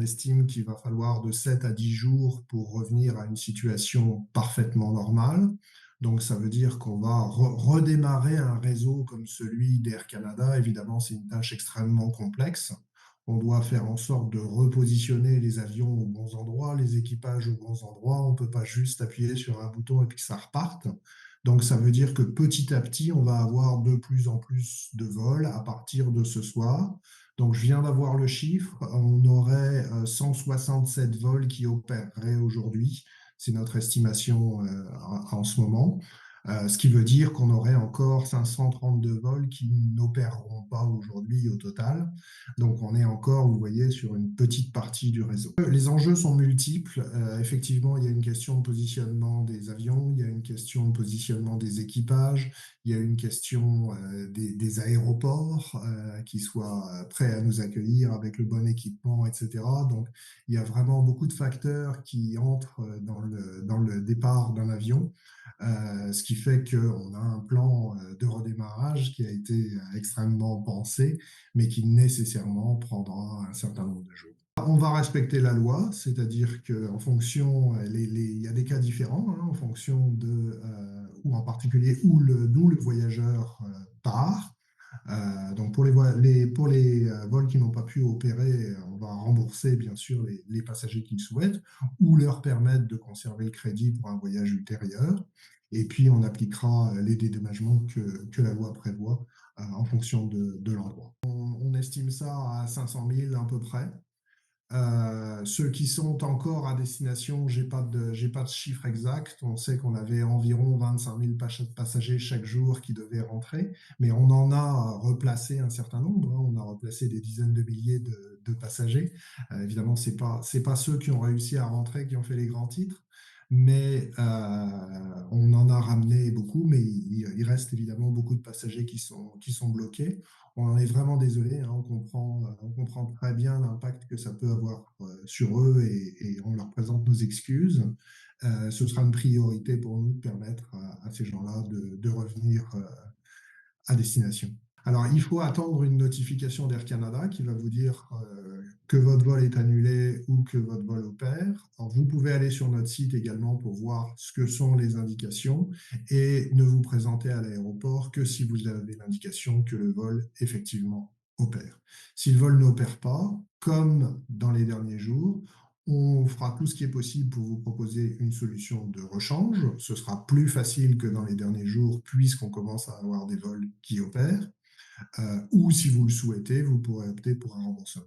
estime qu'il va falloir de 7 à 10 jours pour revenir à une situation parfaitement normale. Donc, ça veut dire qu'on va redémarrer un réseau comme celui d'Air Canada. Évidemment, c'est une tâche extrêmement complexe. On doit faire en sorte de repositionner les avions aux bons endroits, les équipages aux bons endroits. On ne peut pas juste appuyer sur un bouton et puis que ça reparte. Donc, ça veut dire que petit à petit, on va avoir de plus en plus de vols à partir de ce soir. Donc, je viens d'avoir le chiffre. On aurait 167 vols qui opéreraient aujourd'hui. C'est notre estimation en ce moment. Ce qui veut dire qu'on aurait encore 532 vols qui n'opéreront pas aujourd'hui au total. Donc, on est encore, vous voyez, sur une petite partie du réseau. Les enjeux sont multiples. Effectivement, il y a une question de positionnement des avions, il y a une question de positionnement des équipages, il y a une question des aéroports qui soient prêts à nous accueillir avec le bon équipement, etc. Donc, il y a vraiment beaucoup de facteurs qui entrent dans le départ d'un avion, ce qui fait qu'on a un plan de redémarrage qui a été extrêmement pensé, mais qui nécessairement prendra un certain nombre de jours. On va respecter la loi, c'est-à-dire qu'en fonction, il y a des cas différents, hein, en fonction ou en particulier d'où le voyageur part. Donc pour les vols qui n'ont pas pu opérer, on va rembourser bien sûr les passagers qui le souhaitent ou leur permettre de conserver le crédit pour un voyage ultérieur. Et puis on appliquera les dédommagements que la loi prévoit en fonction de l'endroit. On estime ça à 500 000 à peu près. Ceux qui sont encore à destination, j'ai pas de chiffre exact. On sait qu'on avait environ 25 000 passagers chaque jour qui devaient rentrer, mais on en a replacé un certain nombre, hein. On a replacé des dizaines de milliers de passagers. Évidemment, c'est pas ceux qui ont réussi à rentrer qui ont fait les grands titres, mais on en a ramené beaucoup, mais il reste évidemment beaucoup de passagers qui sont bloqués. On en est vraiment désolé, hein, on comprend très bien l'impact que ça peut avoir sur eux et on leur présente nos excuses. Ce sera une priorité pour nous de permettre à ces gens-là de revenir à destination. Alors, il faut attendre une notification d'Air Canada qui va vous dire que votre vol est annulé ou que votre vol opère. Alors, vous pouvez aller sur notre site également pour voir ce que sont les indications et ne vous présenter à l'aéroport que si vous avez l'indication que le vol effectivement opère. Si le vol n'opère pas, comme dans les derniers jours, on fera tout ce qui est possible pour vous proposer une solution de rechange. Ce sera plus facile que dans les derniers jours puisqu'on commence à avoir des vols qui opèrent. Ou si vous le souhaitez, vous pourrez opter pour un remboursement.